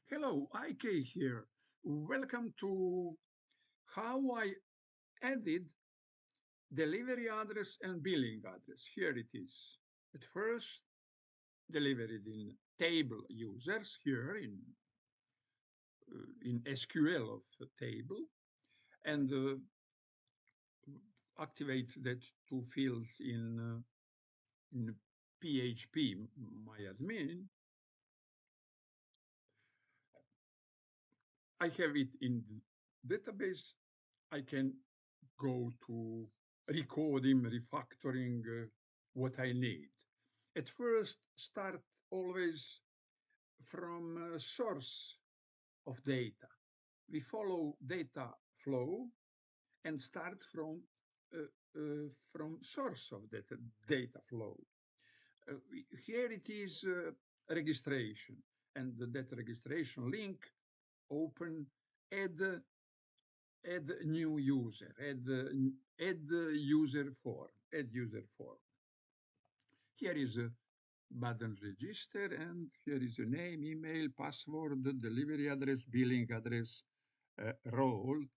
Hello, IK here. Welcome to how I added delivery address and billing address. Here it is. At first, delivered in table users here in SQL of table and activate that two fields in PHP myadmin. I have it in the database. I can go to recoding, refactoring what I need. At first, start always from source of data. We follow data flow and start from source of data flow. Here it is registration, and that registration link open add new user, add user form, add user form. Here is a button register, and here is a name, email, password, delivery address, billing address, role.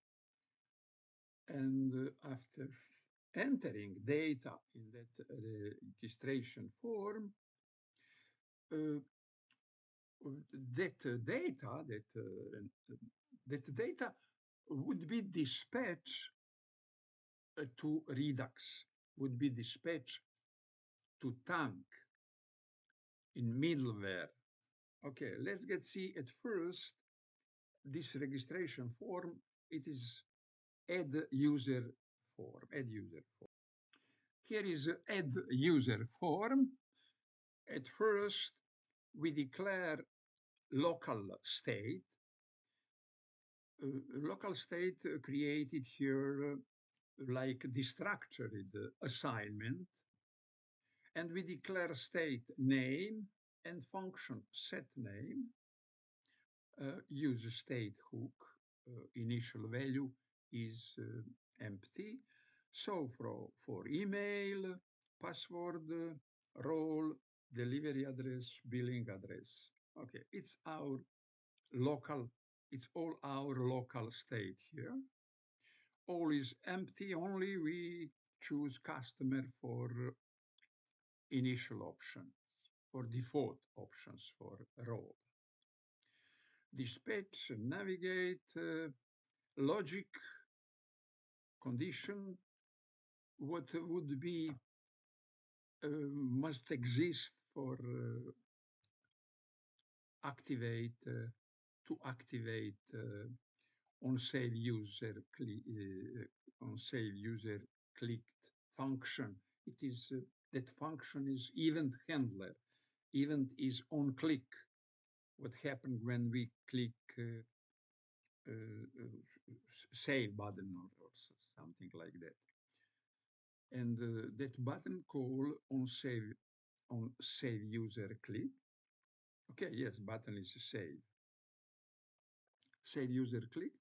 And after entering data in that registration form, that data would be dispatched to Redux, would be dispatched to Tank in middleware. Okay, let's get see at first this registration form. It is add user form, add user form. Here is add user form. At first, we declare local state. Local state created here like destructured assignment. And we declare state name and function set name. Use state hook. Initial value is empty. So for email, password, role, delivery address, billing address. Okay, it's our local, it's all our local state here. All is empty, only we choose customer for initial options, for default options for role. Dispatch, navigate, logic, condition, what would be, must exist for activate, to activate on save user clicked function. It is that function is event handler. Event is on click. What happened when we click save button or something like that. And that button call on save user click. Okay, yes, button is save. Save user click.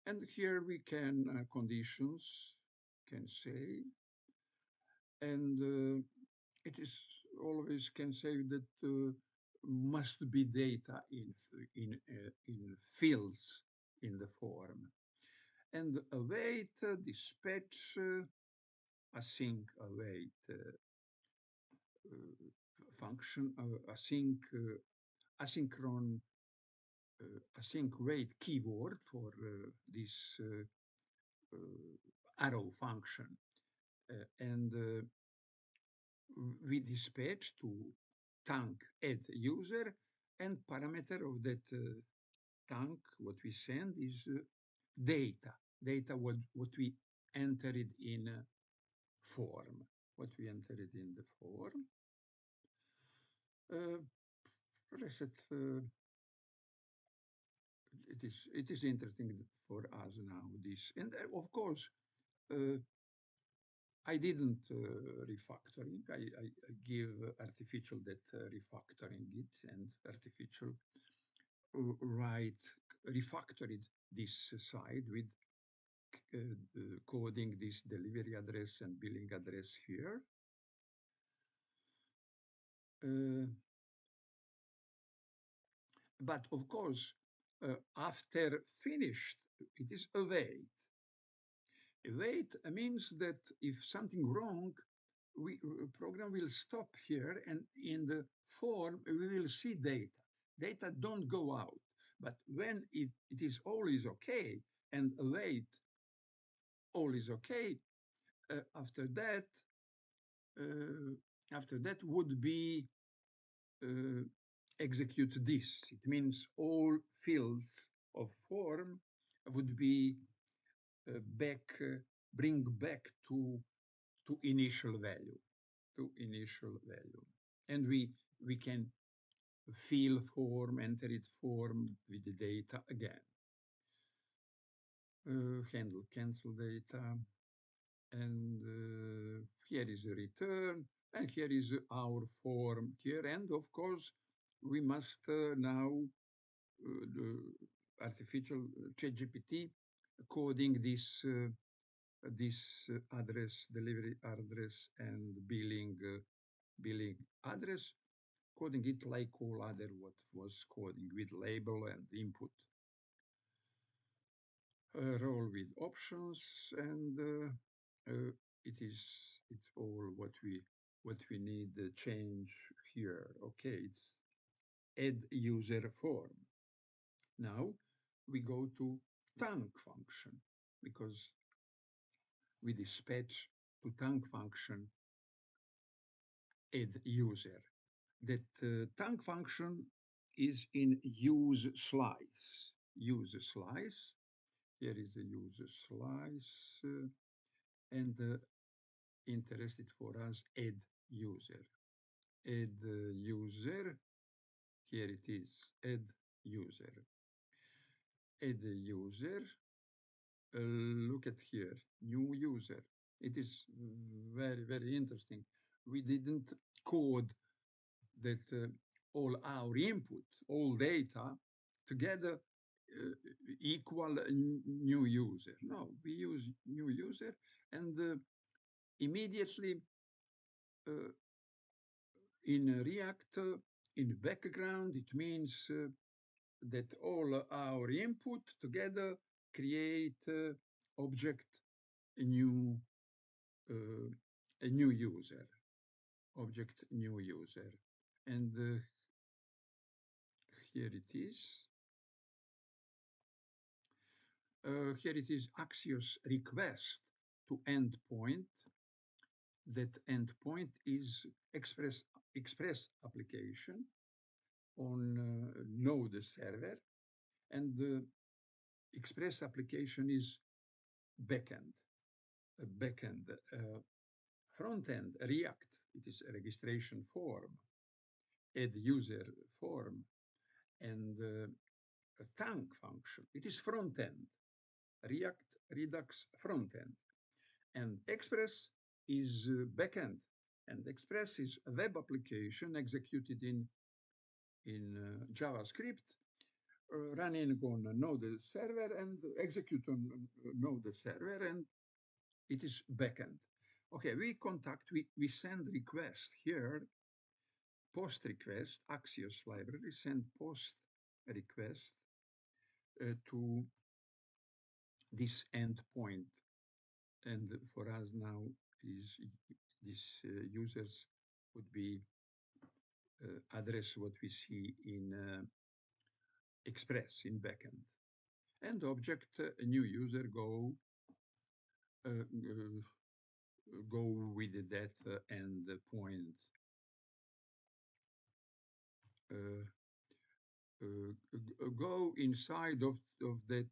And here we can conditions, can save. And it is always can say that must be data in fields in the form. And await, dispatch, async await function, asynchron async wait keyword for this arrow function. And we dispatch to tank add user, and parameter of that tank, what we send is data what we entered in form, what we entered in the form. Reset. It is interesting for us now this, and of course I didn't refactoring. I give artificial that refactoring it, and artificial refactored this side with coding this delivery address and billing address here. But of course, After finished, it is await. Await means that if something wrong, we program will stop here, and in the form we will see data. Data don't go out, but when it is always okay and await all is okay, uh, after that uh, after that would be uh, execute this. It means all fields of form would be back, bring back to initial value, and we can fill form, enter it form with the data again. Handle cancel data, and here is a return, and here is our form here, and of course we must now the artificial ChatGPT coding this address, delivery address, and billing address, coding it like all other what was coding with label and input. Role with options, and it's all what we need change here. Okay, it's add user form. Now we go to thank function because we dispatch to thank function add user. That thank function is in use slice. Use slice. Here is a use slice, and interested for us add user. Add user. Here it is. Add user. Add user. Look at here. New user. It is very, very interesting. We didn't code that all our input, all data together equal new user. No, we use new user, and immediately uh, in React, in background, it means that all our input together create object a new uh, a new user, object new user, and here it is. Here it is Axios request to endpoint. That endpoint is Express application on Node server, and the Express application is backend. A backend frontend React. It is a registration form, add user form, and a thank function. It is frontend. React Redux frontend. And Express is backend. And Express is a web application executed in JavaScript, running on a Node server and execute on Node server, and it is backend. Okay, we send request here, post request, Axios library, send post request to this endpoint. And for us now is these users would be address what we see in Express in backend. And object a new user go with that end point. Go inside of that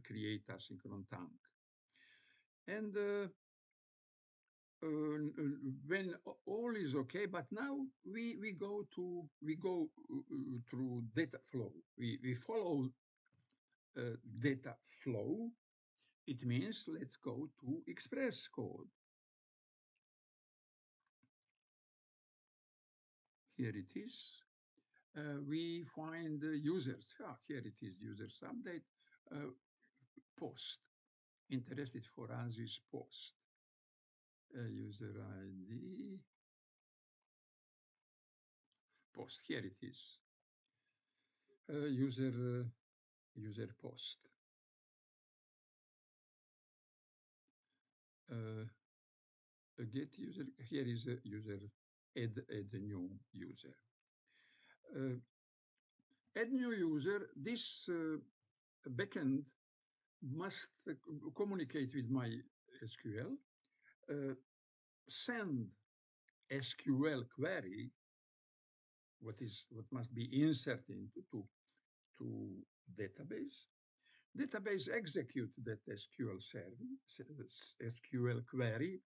create asynchronous tank. And when all is okay, but now we go through data flow. We follow data flow. It means let's go to Express code. Here it is. We find users. Here it is, users update. Post. Interested for us is post. User ID. Post. Here it is. User user post. Uh, a get user, here is a user, add a new user. Uh, Add new user, this backend must communicate with my SQL, uh, send SQL query, what must be inserted into to database. Database execute that SQL service, SQL query.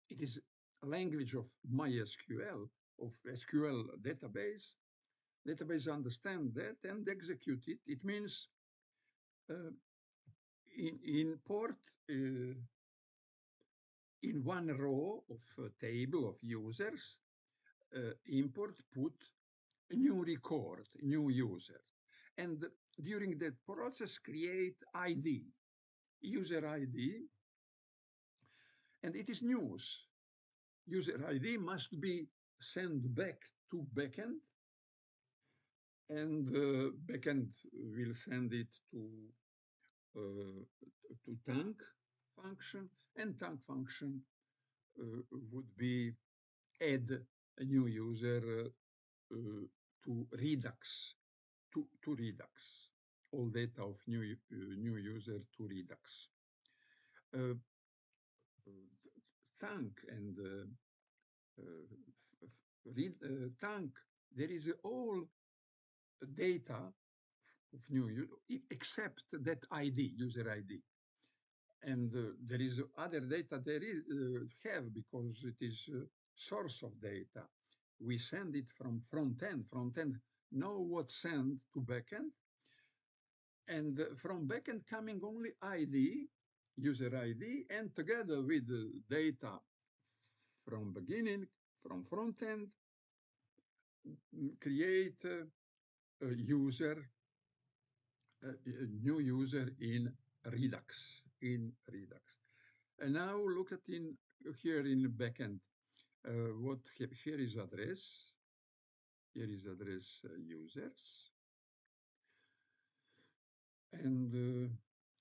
It is a language of MySQL, of SQL database. Database understand that and execute it. It means uh, import in one row of a table of users, import, put a new record, new user. And during that process, create ID, user ID, and it is news. User ID must be sent back to backend, and backend will send it to tank function, and tank function would be add a new user to Redux, to Redux, all data of new user to Redux. Uh, Tank and tank, there is all data of new except that ID, user ID. And there is other data there is have because it is source of data. We send it from frontend. Frontend know what send to backend, and from backend coming only ID, user ID, and together with the data from beginning, from frontend, create a user, a new user in Redux, And now look at in here in backend. What here is address. Here is address users, and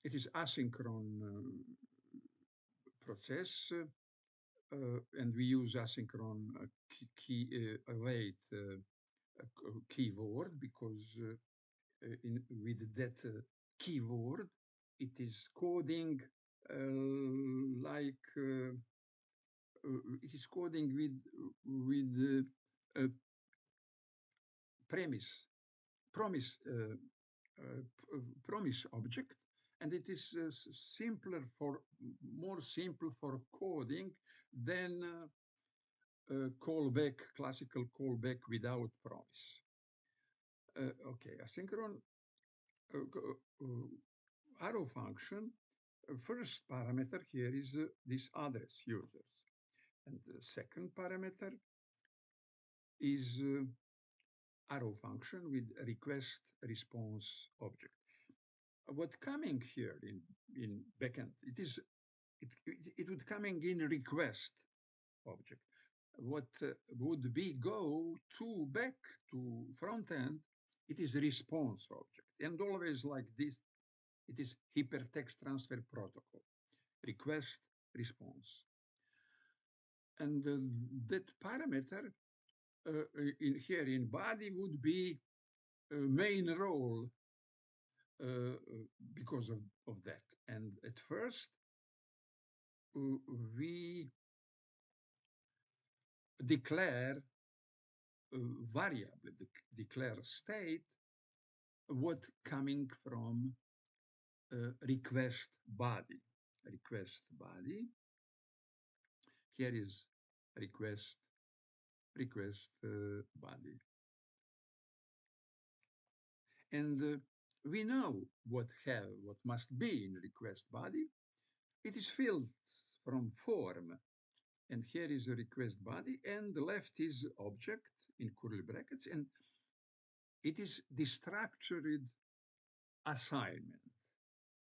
it is asynchron process, and we use asynchron await keyword because with that keyword it is coding like it is coding with premise promise promise object, and it is simpler for more simple for coding than callback, classical callback without promise. Okay, asynchron arrow function. First parameter here is this address users, and the second parameter is arrow function with request response object. What coming here in backend, it would coming in request object. What would be go to back to front end, it is response object. And always like this, it is hypertext transfer protocol, request response. And that parameter in here in body would be main role because of that. And at first, we declare variable, declare state, what coming from request body. Request body. Here is request body. And we know what must be in request body. It is filled from form. And here is a request body, and the left is object in curly brackets, and it is the structured assignment.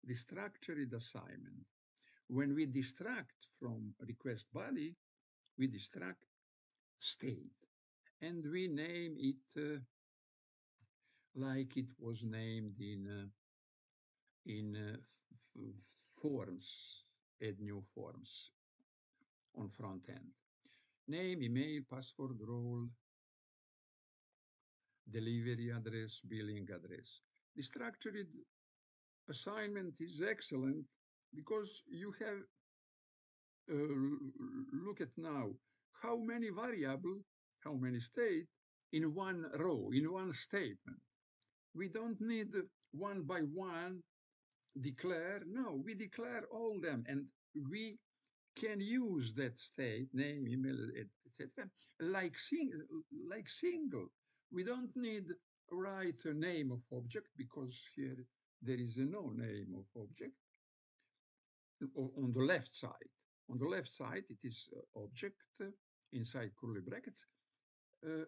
The structured assignment. When we distract from request body, we distract state, and we name it like it was named in in forms, add new forms on front end. Name, email, password, role, delivery address, billing address. The structured assignment is excellent because you have, look at now, how many variable, how many state in one row, in one statement. We don't need one by one declare. No, we declare all them and we can use that state, name, email, etc., like, like single. We don't need write a name of object because here there is no name of object. On the left side, on the left side, it is object inside curly brackets, uh,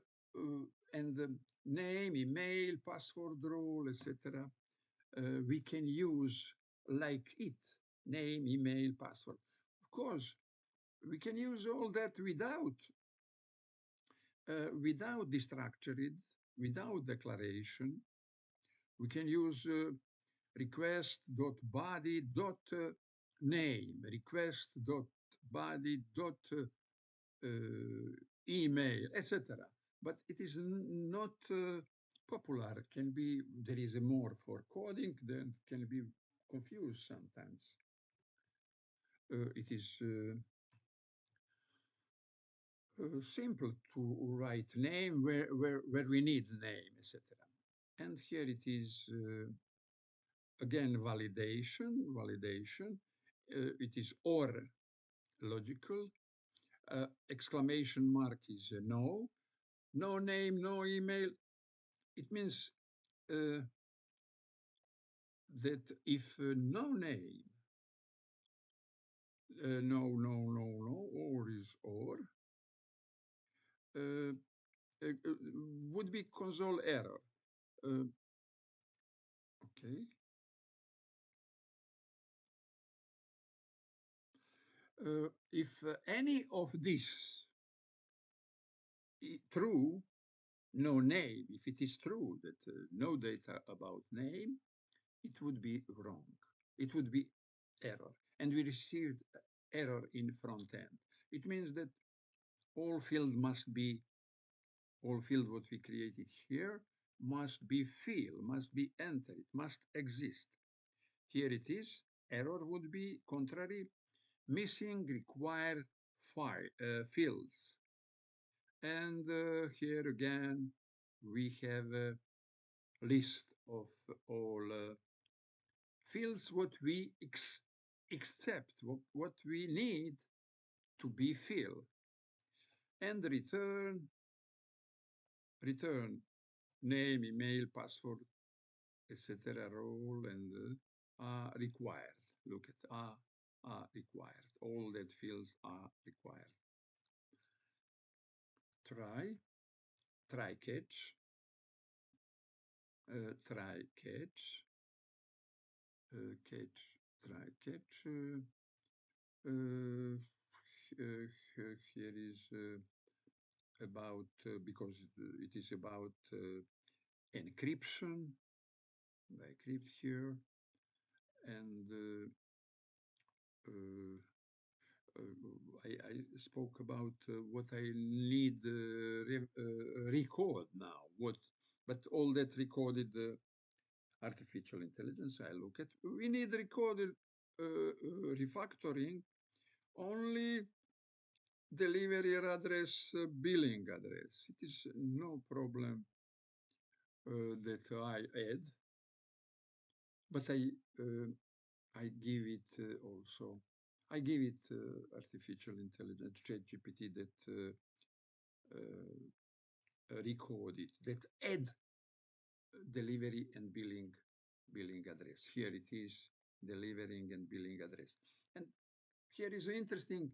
and name, email, password role, etc. We can use like it, name, email, password. Of course, we can use all that without destructured, without declaration. We can use request.body.name, request.body.email, etc. But it is not popular. Can be there is a more for coding that can be confused sometimes. It is simple to write name where we need name, etc. And here it is again validation. It is or logical. Exclamation mark is no. No name, no email. It means that if no name, no, or is or, uh, would be console error. Uh, okay. If any of this true, no name, if it is true that no data about name, it would be wrong. It would be error. And we received error in front end. It means that all field all field what we created here must be filled, must be entered, must exist. Here it is. Error would be contrary, missing required fields. And here again, we have a list of all fields what we accept, what we need to be filled. And return name, email, password, etc. role and required. Look at required. All that fields are required. Try catch, try catch, try catch. Here is about because it is about encryption. I encrypt here and uh, I spoke about what I need record now. But all that recorded artificial intelligence I look at. We need recorded refactoring only delivery address, billing address. It is no problem that I add, but I give it also. I give it artificial intelligence, ChatGPT, that record it, that add delivery and billing address. Here it is, delivering and billing address. And here is interesting,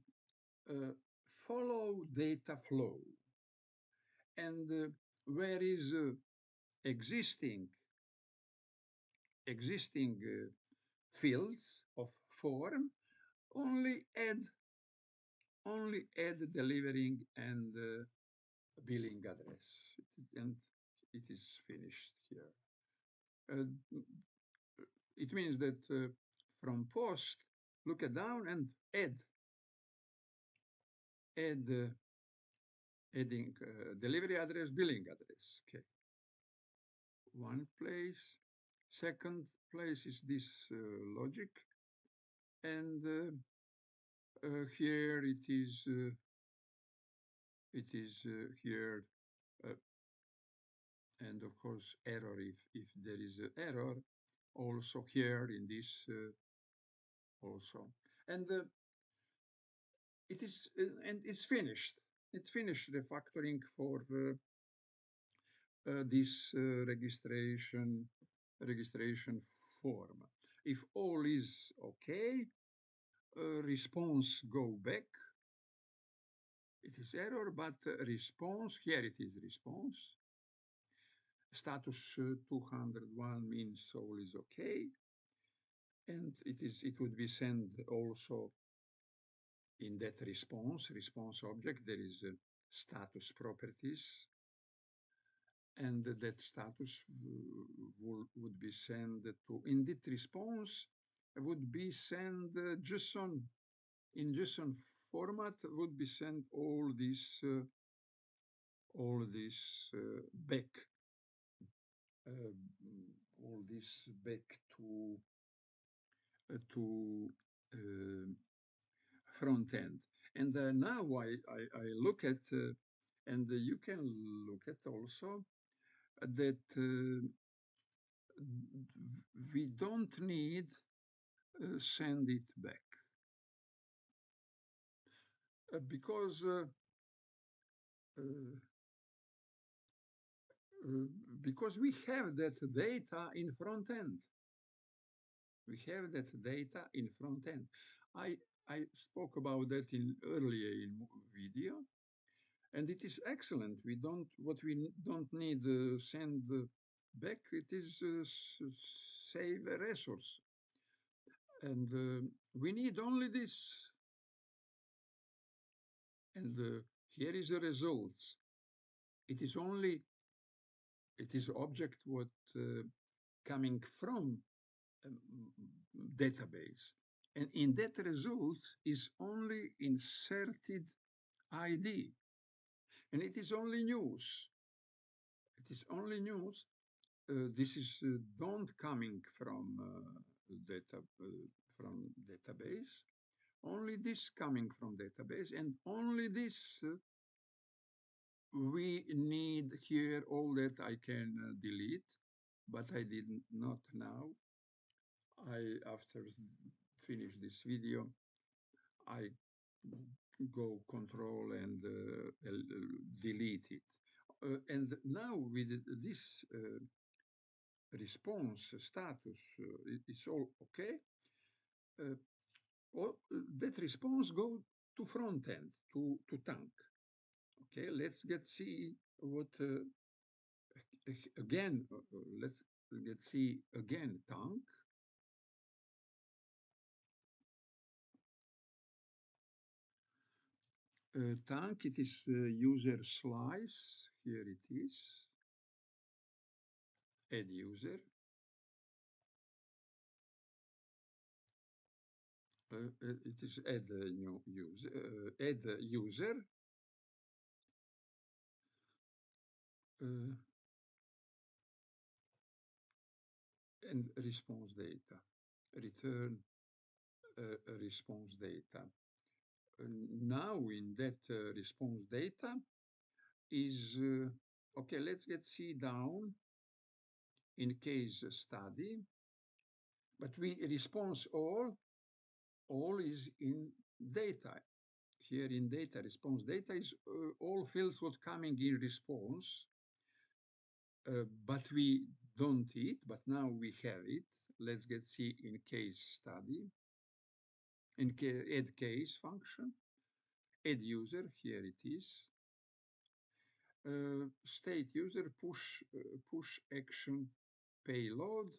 follow data flow. And where is existing fields of form, only add delivering and billing address, and it is finished here. it means that from post, look at down and add adding delivery address, billing address. Okay, one place. Second place is this logic, and here it is here, uh, and of course error if there is an error, also here in this also, and it is and it's finished. It's finished refactoring for this registration form. If all is okay, response go back. It is error, but response, here it is response. Status 201 means all is okay. And it would be sent also in that response object, there is a status properties, and that status would be sent to, in that response would be sent JSON, in JSON format would be sent all this back, uh, all this back to front end. And now I look at, and you can look at also that we don't need send it back because uh, uh, because we have that data in front end. We have that data in front end. I spoke about that in earlier in video, and it is excellent. We don't what we don't need send back. It is save a resource, and we need only this. And here is the results. It is only it is object what coming from um, database, and in that results is only inserted ID, and it is only news. It is only news. This is don't coming from from database. Only this coming from database, and only this we need here. All that I can delete, but I did not now. After finish this video, I go control and delete it. And now with this response status, it's all okay. Well, that response go to front end, to tank. Okay, let's get see what again. Let's get see again tank. Tank, it is user slice. Here it is. Add user. It is add new user. Add user. And response data. Return response data. Now in that response data is okay. Let's get C down in case study, but we response all is in data. Here in data, response data is all fields what coming in response, but we don't it, but now we have it. Let's get see in case study, in add case function, add user, here it is. State user push action payload.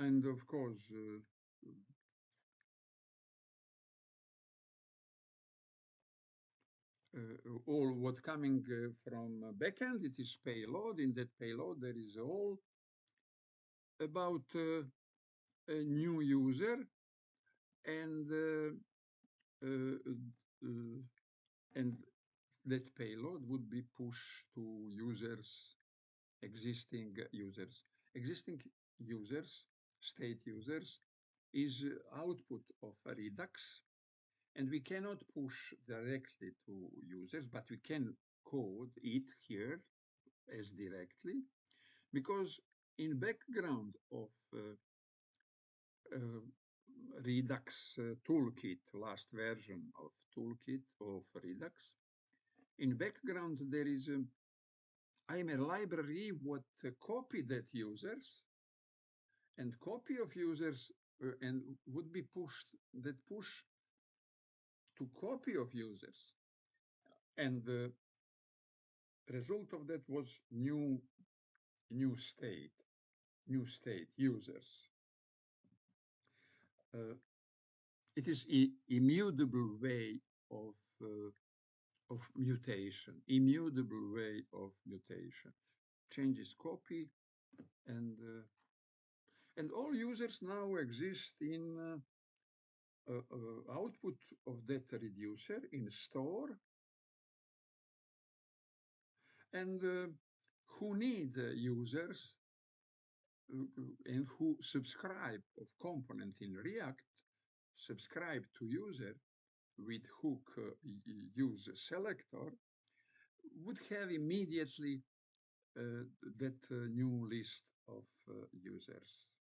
And of course, all what coming from backend, it is payload. In that payload, there is all about a new user and uh, and that payload would be pushed to users, existing users. Existing users, state users, is output of a Redux, and we cannot push directly to users, but we can code it here as directly, because in background of uh, Redux toolkit, last version of toolkit of Redux, in background there is I'm a library what copy that users and copy of users and would be pushed that push to copy of users, and the result of that was new state users. Uh, it is immutable way of immutable way of mutation. Changes copy, and all users now exist in output of that reducer in store, and who need users and who subscribe of component in React subscribe to user with hook use selector would have immediately that new list of users.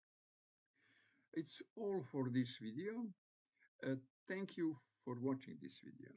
It's all for this video. Uh, Thank you for watching this video.